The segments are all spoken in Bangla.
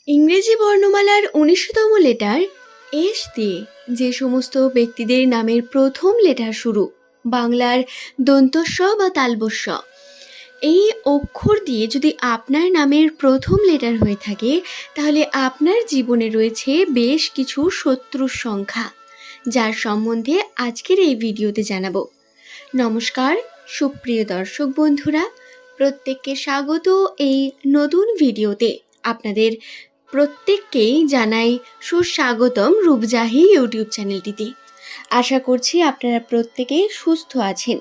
ইংরেজি বর্ণমালার ১৯তম লেটার এস দিয়ে যে সমস্ত ব্যক্তিদের নামের প্রথম লেটার শুরু, বাংলার দন্তস্ব বা তালবস্য, এই অক্ষর দিয়ে যদি আপনার নামের প্রথম লেটার হয়ে থাকে, তাহলে আপনার জীবনে রয়েছে বেশ কিছু শত্রুর সংখ্যা, যার সম্বন্ধে আজকের এই ভিডিওতে জানাবো। নমস্কার সুপ্রিয় দর্শক বন্ধুরা, প্রত্যেককে স্বাগত এই নতুন ভিডিওতে। আপনাদের প্রত্যেককেই জানাই সুস্বাগতম রূপজাহি ইউটিউব চ্যানেলটিতে। আশা করছি আপনারা প্রত্যেকেই সুস্থ আছেন।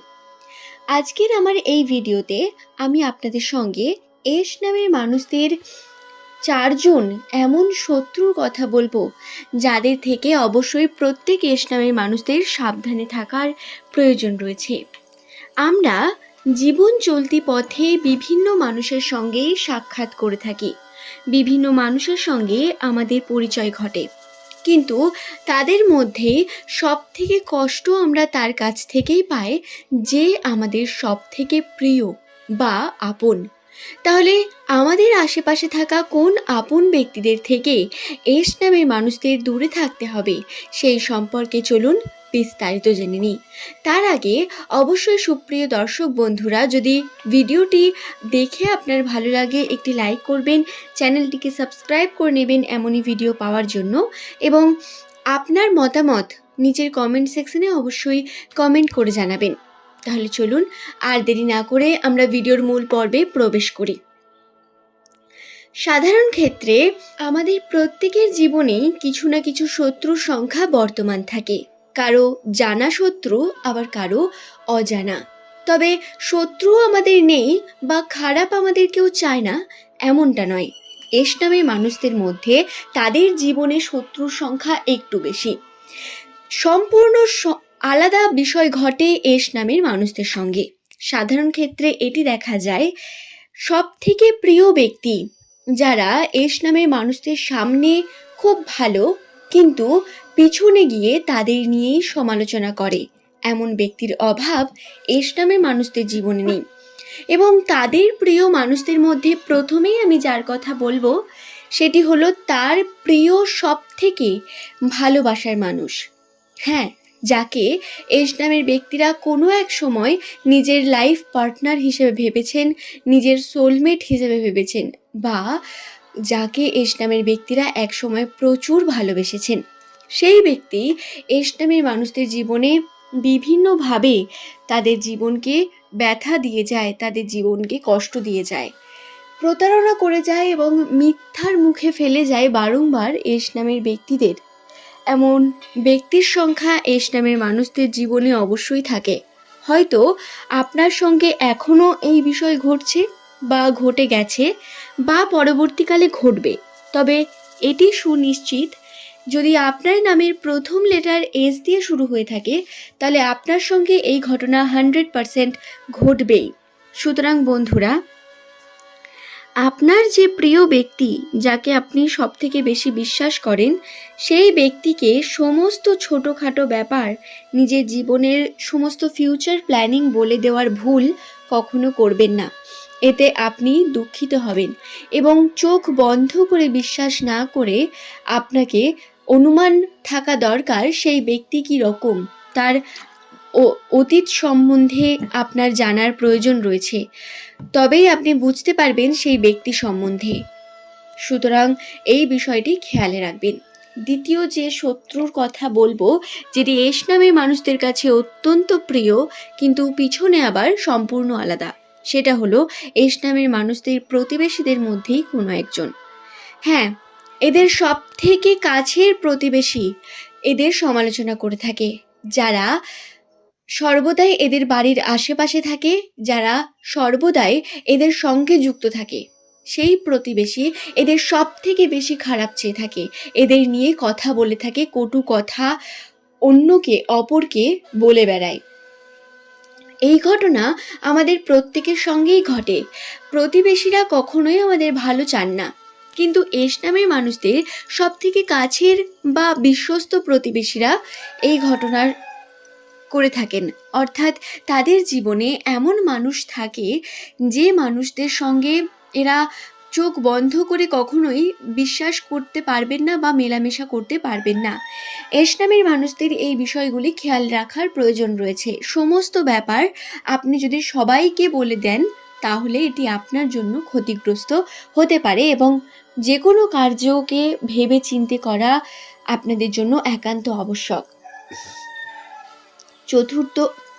আজকের আমার এই ভিডিওতে আমি আপনাদের সঙ্গে এস নামের মানুষদের 4জন এমন শত্রুর কথা বলবো, যাদের থেকে অবশ্যই প্রত্যেক এস নামের মানুষদের সাবধানে থাকার প্রয়োজন রয়েছে। আমরা জীবন চলতি পথে বিভিন্ন মানুষের সঙ্গে সাক্ষাৎ করে থাকি, বিভিন্ন মানুষের সঙ্গে আমাদের পরিচয় ঘটে, কিন্তু তাদের মধ্যে সব থেকে কষ্ট আমরা তার কাছ থেকেই পাই যে আমাদের সব থেকে প্রিয় বা আপন। তাহলে আমাদের আশেপাশে থাকা কোন আপন ব্যক্তিদের থেকে এস নামের মানুষদের দূরে থাকতে হবে, সেই সম্পর্কে চলুন বিস্তারিত জেনে নিই। তার আগে অবশ্যই সুপ্রিয় দর্শক বন্ধুরা, যদি ভিডিওটি দেখে আপনার ভালো লাগে একটি লাইক করবেন, চ্যানেলটিকে সাবস্ক্রাইব করে নেবেন এমনই ভিডিও পাওয়ার জন্য, এবং আপনার মতামত নিচের কমেন্ট সেকশনে অবশ্যই কমেন্ট করে জানাবেন। তাহলে চলুন আর দেরি না করে আমরা ভিডিওর মূল পর্বে প্রবেশ করি। সাধারণ ক্ষেত্রে আমাদের প্রত্যেকের জীবনেই কিছু না কিছু শত্রুর সংখ্যা বর্তমান থাকে, কারো জানা শত্রু আবার কারো অজানা। তবে শত্রু আমাদের নেই বা খারাপ আমাদের কেউ চায় না, এমনটা নয়। এস নামের মানুষদের মধ্যে তাদের জীবনে শত্রুর সংখ্যা একটু বেশি। সম্পূর্ণ আলাদা বিষয় ঘটে এস নামের মানুষদের সঙ্গে। সাধারণ ক্ষেত্রে এটি দেখা যায়, সব থেকে প্রিয় ব্যক্তি যারা এস নামের মানুষদের সামনে খুব ভালো, কিন্তু পিছনে গিয়ে তাদের নিয়েই সমালোচনা করে, এমন ব্যক্তির অভাব এস নামের মানুষদের জীবনে নেই। এবং তাদের প্রিয় মানুষদের মধ্যে প্রথমেই আমি যার কথা বলবো, সেটি হলো তার প্রিয় সব থেকে ভালোবাসার মানুষ। হ্যাঁ, যাকে এস নামের ব্যক্তিরা কোনো এক সময় নিজের লাইফ পার্টনার হিসেবে ভেবেছেন, নিজের সোলমেট হিসেবে ভেবেছেন, বা যাকে এস নামের ব্যক্তিরা এক সময় প্রচুর ভালোবেসেছেন, সেই ব্যক্তি এস নামের মানুষদের জীবনে বিভিন্নভাবে তাদের জীবনকে ব্যথা দিয়ে যায়, তাদের জীবনকে কষ্ট দিয়ে যায়, প্রতারণা করে যায় এবং মিথ্যার মুখে ফেলে যায় বারংবার এস নামের ব্যক্তিদের। এমন ব্যক্তির সংখ্যা এস নামের মানুষদের জীবনে অবশ্যই থাকে। হয়তো আপনার সঙ্গে এখনও এই বিষয় ঘটছে বা ঘটে গেছে বা পরবর্তীকালে ঘটবে, তবে এটি সুনিশ্চিত, যদি আপনার নামের প্রথম লেটার এস দিয়ে শুরু হয়ে থাকে, তাহলে আপনার সঙ্গে এই ঘটনা 100% ঘটবেই। সুতরাং বন্ধুরা, আপনার যে প্রিয় ব্যক্তি, যাকে আপনি সব থেকে বেশি বিশ্বাস করেন, সেই ব্যক্তিকে সমস্ত ছোটোখাটো ব্যাপার, নিজের জীবনের সমস্ত ফিউচার প্ল্যানিং বলে দেওয়ার ভুল কখনো করবেন না। এতে আপনি দুঃখিত হবেন এবং চোখ বন্ধ করে বিশ্বাস না করে আপনাকে অনুমান থাকা দরকার সেই ব্যক্তি কী রকম, তার অতীত সম্বন্ধে আপনার জানার প্রয়োজন রয়েছে, তবেই আপনি বুঝতে পারবেন সেই ব্যক্তি সম্বন্ধে। সুতরাং এই বিষয়টি খেয়ালে রাখবেন। দ্বিতীয় যে শত্রুর কথা বলবো, যেটি এস নামের মানুষদের কাছে অত্যন্ত প্রিয় কিন্তু পিছনে আবার সম্পূর্ণ আলাদা, সেটা হলো এস নামের মানুষদের প্রতিবেশীদের মধ্যেই কোনো একজন। হ্যাঁ, এদের সব থেকে কাছের প্রতিবেশী এদের সমালোচনা করে থাকে, যারা সর্বদাই এদের বাড়ির আশেপাশে থাকে, যারা সর্বদাই এদের সঙ্গে যুক্ত থাকে, সেই প্রতিবেশী এদের সব থেকে বেশি খারাপ চেয়ে থাকে, এদের নিয়ে কথা বলে থাকে, কটু কথা অপরকে বলে বেড়ায়। এই ঘটনা আমাদের প্রত্যেকের সঙ্গেই ঘটে। প্রতিবেশীরা কখনোই আমাদের ভালো চান না, কিন্তু এস নামের মানুষদের সব থেকে কাছের বা বিশ্বস্ত প্রতিবেশীরা এই ঘটনার করে থাকেন। অর্থাৎ তাদের জীবনে এমন মানুষ থাকে যে মানুষদের সঙ্গে এরা চোখ বন্ধ করে কখনোই বিশ্বাস করতে পারবেন না বা মেলামেশা করতে পারবেন না। এস নামের মানুষদের এই বিষয়গুলি খেয়াল রাখার প্রয়োজন রয়েছে। সমস্ত ব্যাপার আপনি যদি সবাইকে বলে দেন তাহলে এটি আপনার জন্য ক্ষতিগ্রস্ত হতে পারে এবং যে কোনো কার্যকে ভেবে চিন্তে করা আপনাদের জন্য একান্ত আবশ্যক।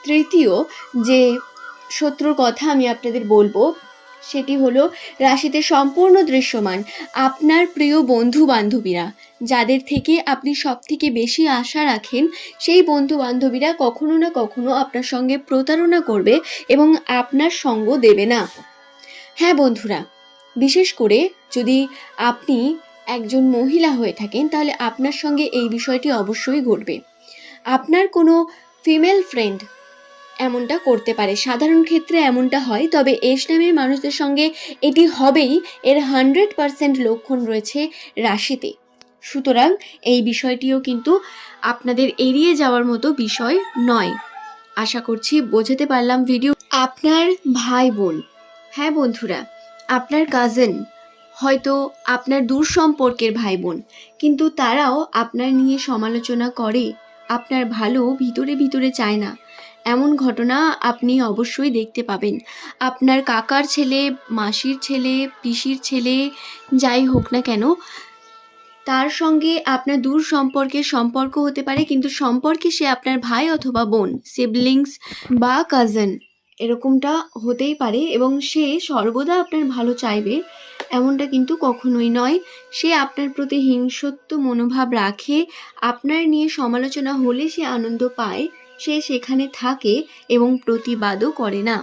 তৃতীয় যে শত্রুর কথা আমি আপনাদের বলবো সেটি হলো রাশিতে সম্পূর্ণ দৃশ্যমান আপনার প্রিয় বন্ধু বান্ধবীরা, যাদের থেকে আপনি সব থেকে বেশি আশা রাখেন, সেই বন্ধু বান্ধবীরা কখনো না কখনো আপনার সঙ্গে প্রতারণা করবে এবং আপনার সঙ্গ দেবে না। হ্যাঁ বন্ধুরা, বিশেষ করে যদি আপনি একজন মহিলা হয়ে থাকেন তাহলে আপনার সঙ্গে এই বিষয়টি অবশ্যই ঘটবে। আপনার কোনো ফিমেল ফ্রেন্ড এমনটা করতে পারে। সাধারণ ক্ষেত্রে এমনটা হয়, তবে এস নামের মানুষদের সঙ্গে এটি হবেই, এর 100% লক্ষণ রয়েছে রাশিতে। সুতরাং এই বিষয়টিও কিন্তু আপনাদের এড়িয়ে যাওয়ার মতো বিষয় নয়। আশা করছি বোঝাতে পারলাম ভিডিও। আপনার ভাই বোন, হ্যাঁ বন্ধুরা, আপনার কাজিন, হয়তো আপনার দূর সম্পর্কের ভাই বোন, কিন্তু তারাও আপনার নিয়ে সমালোচনা করে, আপনার ভালো ভিতরে ভিতরে চায় না। এমন ঘটনা আপনি অবশ্যই দেখতে পাবেন। আপনার কাকার ছেলে, মাসির ছেলে, পিসির ছেলে, যাই হোক না কেন, তার সঙ্গে আপনার দূর সম্পর্কের সম্পর্ক হতে পারে, কিন্তু সম্পর্কে সে আপনার ভাই অথবা বোন, সিবলিংস বা কাজিন, এরকমটা হতেই পারে এবং সে সর্বদা আপনার ভালো চাইবে এমনটা কিন্তু কখনোই নয়। সে আপনার প্রতি হিংস্রত্ব মনোভাব রাখে, আপনার নিয়ে সমালোচনা হলে সে আনন্দ পায়, সে সেখানে থাকে এবং প্রতিবাদও করে না।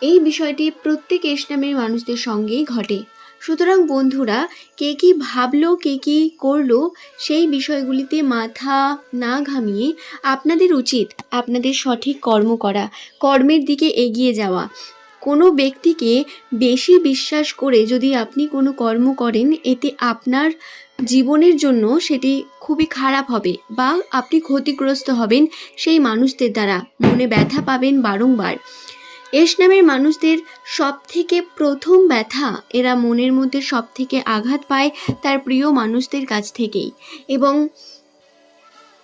এই বিষয়টি প্রত্যেক এস নামের মানুষদের সঙ্গেই ঘটে। সুতরাং বন্ধুরা, কে কি ভাবলো, কে কি করলো, সেই বিষয়গুলিতে মাথা না ঘামিয়ে আপনাদের উচিত আপনাদের সঠিক কর্ম করা, কর্মের দিকে এগিয়ে যাওয়া। কোনো ব্যক্তিকে বেশি বিশ্বাস করে যদি আপনি কোনো কর্ম করেন, এতে আপনার জীবনের জন্য সেটি খুবই খারাপ হবে বা আপনি ক্ষতিগ্রস্ত হবেন সেই মানুষদের দ্বারা, মনে ব্যথা পাবেন বারংবার। এস নামের মানুষদের সব থেকে প্রথম ব্যথা, এরা মনের মধ্যে সব থেকে আঘাত পায় তার প্রিয় মানুষদের কাছ থেকেই, এবং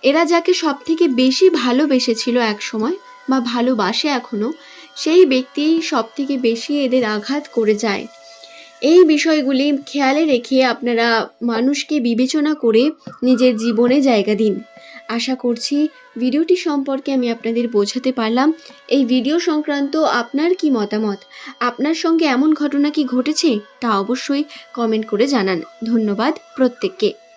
এরা যাকে সব থেকে বেশি ভালোবেসেছিল এক সময় বা ভালোবাসে এখনো, সেই ব্যক্তি সব থেকে বেশি এদের আঘাত করে যায়। এই বিষয়গুলি খেয়ালে রেখে আপনারা মানুষকে বিবেচনা করে নিজের জীবনে জায়গা দিন। আশা করছি ভিডিওটি সম্পর্কে আমি আপনাদের বোঝাতে পারলাম। এই ভিডিও সংক্রান্ত আপনার কি মতামত, আপনার সঙ্গে এমন ঘটনা কি ঘটেছে তা অবশ্যই কমেন্ট করে জানান। ধন্যবাদ প্রত্যেককে।